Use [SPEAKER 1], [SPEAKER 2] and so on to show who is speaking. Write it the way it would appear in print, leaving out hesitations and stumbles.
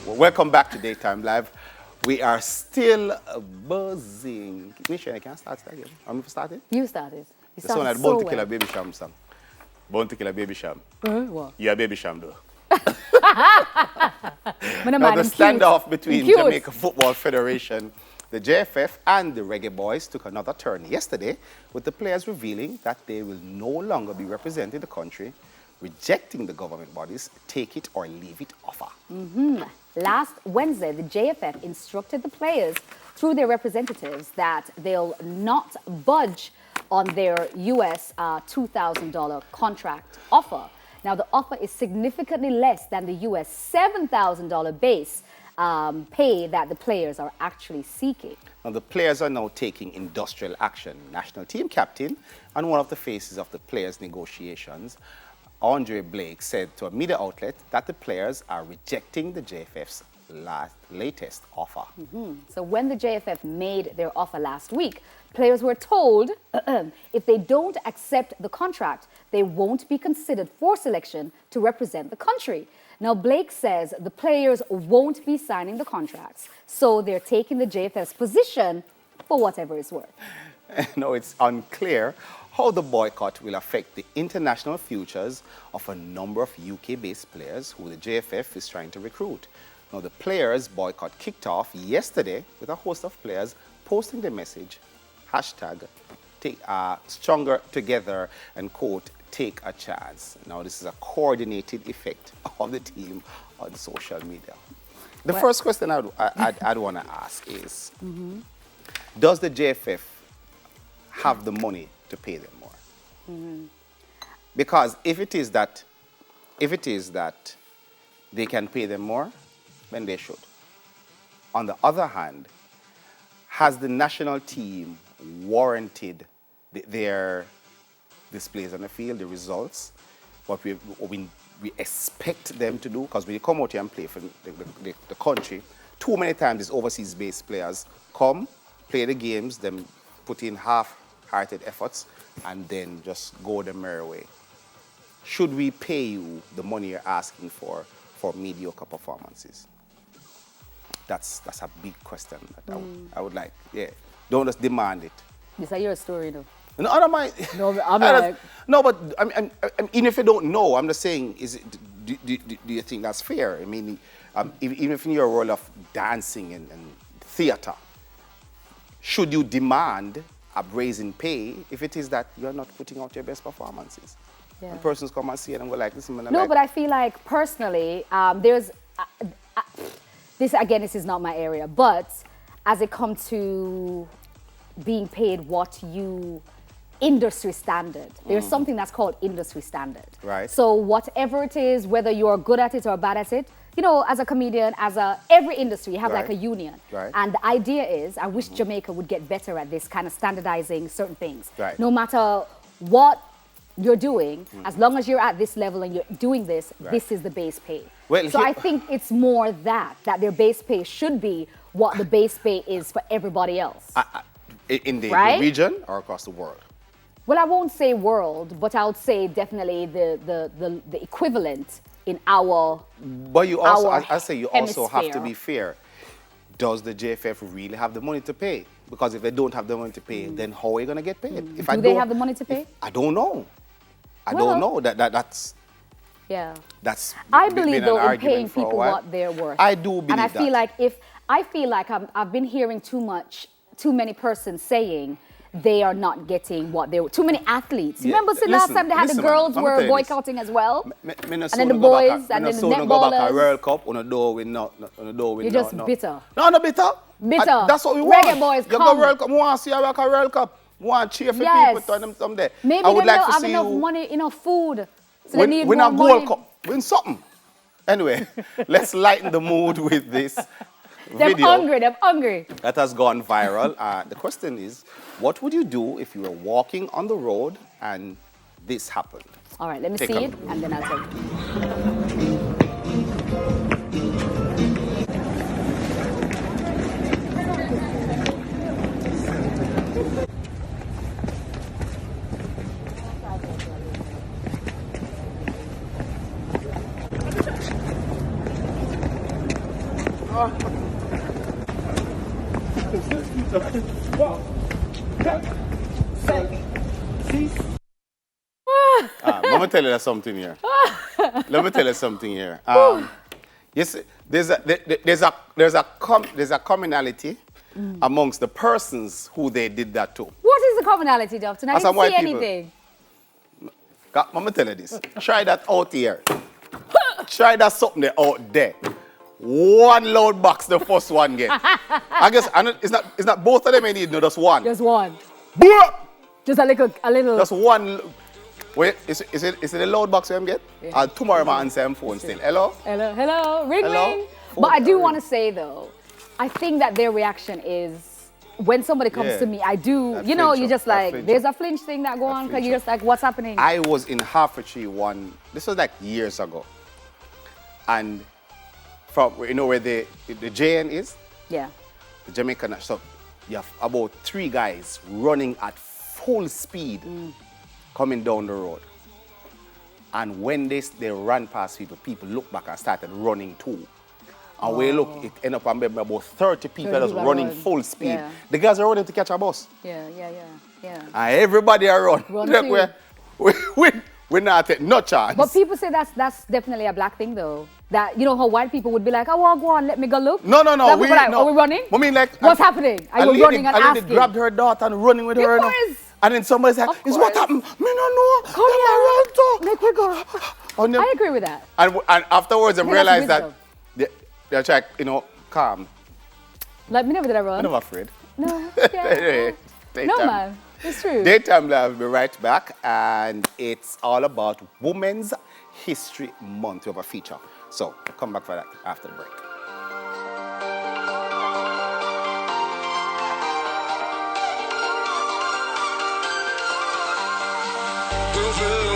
[SPEAKER 1] Welcome back to Daytime Live. We are still buzzing. Nisha, I can't start again. I'm going to start it?
[SPEAKER 2] You started. You
[SPEAKER 1] the song that Born to Kill a Baby Sham song. Born to Kill a Baby Sham.
[SPEAKER 2] What?
[SPEAKER 1] You're a baby sham, though.
[SPEAKER 2] Now,
[SPEAKER 1] the standoff between Jamaica Football Federation, the JFF, and the Reggae Boyz took another turn yesterday, with the players revealing that they will no longer be representing the country, rejecting the government bodies' take it or leave it offer.
[SPEAKER 2] Last Wednesday, the JFF instructed the players through their representatives that they'll not budge on their US $2,000 contract offer. Now, the offer is significantly less than the US $7,000 base pay that the players are actually seeking.
[SPEAKER 1] Now, the players are now taking industrial action. National team captain and one of the faces of the players' negotiations, Andre Blake, said to a media outlet that the players are rejecting the JFF's latest offer.
[SPEAKER 2] So when the JFF made their offer last week, players were told if they don't accept the contract, they won't be considered for selection to represent the country. Now, Blake says the players won't be signing the contracts, so they're taking the JFF's position for whatever it's worth.
[SPEAKER 1] No, it's unclear how the boycott will affect the international futures of a number of UK-based players who the JFF is trying to recruit. Now, the players' boycott kicked off yesterday with a host of players posting the message, hashtag, stronger together, and quote, take a chance. Now, this is a coordinated effect of the team on social media. The first question I'd want to ask is, does the JFF have the money to pay them more? Because if it is that they can pay them more, then they should. On the other hand, has the national team warranted their displays on the field, the results, what we expect them to do? Because when you come out here and play for the country, too many times these overseas-based players come, play the games, then put in half-hearted efforts, and then just go the merry way. Should we pay you the money you're asking for mediocre performances? That's a big question that I would like. Yeah, don't just demand it.
[SPEAKER 2] This is your story, though.
[SPEAKER 1] No, I don't mind. No, but even if you don't know, I'm just saying, do you think that's fair? I mean, even if in your role of dancing and theater, should you demand a brazen pay if it is that you're not putting out your best performances? Yeah. When persons come and see it and go like, listen, man,
[SPEAKER 2] no, but I feel like personally, there's this again. This is not my area, but as it comes to being paid what you industry standard, there's something that's called industry standard.
[SPEAKER 1] Right.
[SPEAKER 2] So whatever it is, whether you're good at it or bad at it, you know, as a comedian, every industry, you have like a union.
[SPEAKER 1] Right.
[SPEAKER 2] And the idea is, I wish Jamaica would get better at this kind of standardizing certain things.
[SPEAKER 1] Right.
[SPEAKER 2] No matter what you're doing, as long as you're at this level and you're doing this, this is the base pay.
[SPEAKER 1] Well,
[SPEAKER 2] so I think it's more that their base pay should be what the base pay is for everybody else.
[SPEAKER 1] In the region or across the world?
[SPEAKER 2] Well, I won't say world, but I would say definitely the equivalent in our
[SPEAKER 1] But you also, I say you
[SPEAKER 2] hemisphere.
[SPEAKER 1] also have to be fair. Does the JFF really have the money to pay? Because if they don't have the money to pay, then how are you going to get paid? If
[SPEAKER 2] Do they have the money to pay?
[SPEAKER 1] I don't know. I don't know. That's
[SPEAKER 2] I believe
[SPEAKER 1] been
[SPEAKER 2] though
[SPEAKER 1] an
[SPEAKER 2] in paying
[SPEAKER 1] argument for a
[SPEAKER 2] people
[SPEAKER 1] while.
[SPEAKER 2] what they're worth.
[SPEAKER 1] I do believe
[SPEAKER 2] and I
[SPEAKER 1] that.
[SPEAKER 2] feel like I've been hearing too many persons saying they are not getting what they were. Too many athletes.
[SPEAKER 1] Yeah.
[SPEAKER 2] Remember last time they had the girls were boycotting as well? And then the boys and then the netballers.
[SPEAKER 1] World Cup on a door with no.
[SPEAKER 2] You're just bitter.
[SPEAKER 1] No, not bitter.
[SPEAKER 2] Bitter.
[SPEAKER 1] That's what we want.
[SPEAKER 2] Reggae Boyz,
[SPEAKER 1] you
[SPEAKER 2] come.
[SPEAKER 1] go World Cup. We want to see you work a World Cup. We want to cheer for people to them someday.
[SPEAKER 2] Maybe
[SPEAKER 1] I would
[SPEAKER 2] they
[SPEAKER 1] like
[SPEAKER 2] don't
[SPEAKER 1] to
[SPEAKER 2] have
[SPEAKER 1] see
[SPEAKER 2] enough
[SPEAKER 1] you
[SPEAKER 2] money, enough food. So they need
[SPEAKER 1] win
[SPEAKER 2] more
[SPEAKER 1] a
[SPEAKER 2] money.
[SPEAKER 1] Gold Cup. Win something. Anyway, let's lighten the mood with this
[SPEAKER 2] They're
[SPEAKER 1] video
[SPEAKER 2] hungry.
[SPEAKER 1] that has gone viral. The question is, what would you do if you were walking on the road and this happened?
[SPEAKER 2] All right, let me see it, and then I'll tell you.
[SPEAKER 1] Let me tell you something here. Let me tell you something here. Yes, there's a commonality amongst the persons who they did that to.
[SPEAKER 2] What is the commonality, Doctor? I
[SPEAKER 1] As some
[SPEAKER 2] didn't see
[SPEAKER 1] white people.
[SPEAKER 2] anything.
[SPEAKER 1] Let me tell you this. Try that out here. Try that something out there. One loud box, the first one get. I guess it's not both of them you need, no, just one.
[SPEAKER 2] Just one.
[SPEAKER 1] Bwah!
[SPEAKER 2] Just a little.
[SPEAKER 1] Just one. Wait, is it the loud box you get?
[SPEAKER 2] Yeah.
[SPEAKER 1] Tomorrow I answer my phone still. Hello?
[SPEAKER 2] Hello. Ring,
[SPEAKER 1] Hello?
[SPEAKER 2] ring. But I do want to say, though, I think that their reaction is, when somebody comes to me, I do,
[SPEAKER 1] That
[SPEAKER 2] you know,
[SPEAKER 1] flinch
[SPEAKER 2] you
[SPEAKER 1] up,
[SPEAKER 2] just
[SPEAKER 1] that
[SPEAKER 2] like,
[SPEAKER 1] flinch
[SPEAKER 2] there's
[SPEAKER 1] up.
[SPEAKER 2] a flinch thing that go
[SPEAKER 1] That
[SPEAKER 2] on, because
[SPEAKER 1] flinch
[SPEAKER 2] you're
[SPEAKER 1] up.
[SPEAKER 2] just like, what's happening?
[SPEAKER 1] I was in Hertfordshire this was like years ago. And from, you know where the JN is?
[SPEAKER 2] Yeah.
[SPEAKER 1] The Jamaican. So you have about 3 guys running at full speed coming down the road. And when they ran past people looked back and started running too. And we look, it ended up about 30 people that was running full speed.
[SPEAKER 2] Yeah.
[SPEAKER 1] The guys are running to catch a bus.
[SPEAKER 2] Yeah.
[SPEAKER 1] And everybody are run.
[SPEAKER 2] Run
[SPEAKER 1] We're not taking no chance.
[SPEAKER 2] But people say that's definitely a black thing, though. That, you know, how white people would be like, oh, well, go on, let me go look.
[SPEAKER 1] No.
[SPEAKER 2] Black people like, are we running?
[SPEAKER 1] I mean, like,
[SPEAKER 2] What's happening? Are you running and
[SPEAKER 1] a lady
[SPEAKER 2] asking?
[SPEAKER 1] grabbed her daughter and running with her.
[SPEAKER 2] Of course.
[SPEAKER 1] And then somebody's like,
[SPEAKER 2] Of
[SPEAKER 1] is what
[SPEAKER 2] course.
[SPEAKER 1] happened? Me no know.
[SPEAKER 2] Come here. Make me go.
[SPEAKER 1] And then-
[SPEAKER 2] I agree with that.
[SPEAKER 1] And afterwards, I
[SPEAKER 2] think that's
[SPEAKER 1] realized that
[SPEAKER 2] wisdom.
[SPEAKER 1] they're trying, calm.
[SPEAKER 2] Like, me never did I run.
[SPEAKER 1] I'm never afraid.
[SPEAKER 2] No.
[SPEAKER 1] Anyway,
[SPEAKER 2] Yeah. No,
[SPEAKER 1] daytime.
[SPEAKER 2] man. It's true.
[SPEAKER 1] Daytime Live will be right back, and it's all about Women's History Month. We have a feature. So we'll come back for that after the break.
[SPEAKER 3] Moving